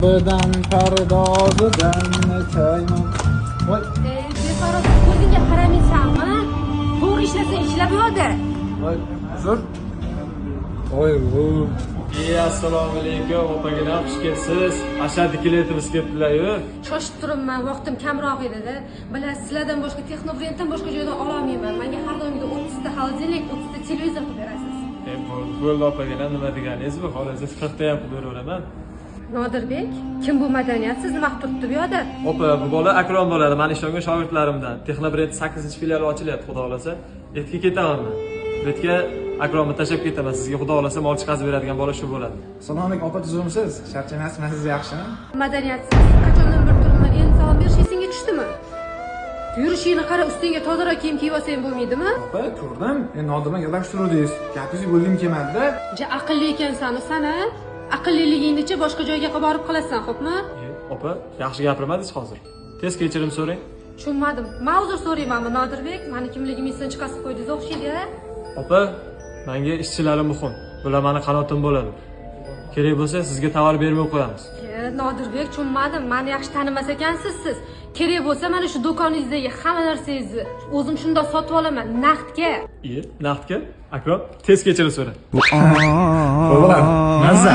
Birdan pardozidan chayman. Voy, Befarot ko'zingga qaramaysanmi? To'g'ri ishlasang ishlab yo'lda. voy, uzr. Voy, voy. Assalomu alaykum, opagina, xush kelibsiz. Ashaddiy klientimiz kelibdilar-yu. Shoshib turibman, vaqtim kamroq edi-da. Bilasiz, sizlardan boshqa Texnobrenddan boshqa joydan ololmayman. Menga har doimgidek 30 ta xolodilnik, 30 ta televizor qilib berasiz. Bo'ldi opagina, nima deganingiz bu? Hozir 40 ta ham qilib beraveraman. Nodirbek, kim bu madaniyat sizni maqturibdi bu yoqda? Opa, bu bola Akrom bo'ladi. Men ishongan shogirdlarimdan. Texnobrend 8-filiali ochilyapti, xudo xolasa. Ertaga ketamanmi? Bu yerga Akromni tashlab ketaman. Sizga xudo xolasa mol chiqazib beradigan bola shu bo'ladi. Assalomu alaykum, opa, tuzumsiz? Charchamasizmi, siz yaxshimi? Madaniyatsiz, qachondan bir turibman, endi salom berish esingga tushdimi? Yurishingni qara, ustingga tozaroq kiyim kiyib olsang bo'lmaydimi? Opa, ko'rdim. Nodima yig'lashtiruvdingiz. Gapingizni bo'lgim kelmadi-da. Ja aqlli ekansan sana. Aqlliligingni-chi boshqa joyga borib qilasan, xo'pmi? Opa, yaxshi gapirmadingiz hozir. Tez kechirim so'rang. Tushunmadim. Men uzr so'raymanmi, Nodirbek? Meni kimligimni esdan chiqarib qo'ydingiz o'xshaydi-a? Opa, menga ishchilarim muhim. Bular meni qanotim bo'ladi. Kerak bo'lsa sizga tovar bermay qo'yamiz. Nodirbek, tushunmadim. Meni yaxshi tanimas ekansiz siz. Kerak bo'lsa mana shu do'koningizdagi hamma narsangizni o'zim shundoq sotib olaman, naqdga. Naqdga? Akrom, tez kechirim so'ra. Bo'ladi. Mazza.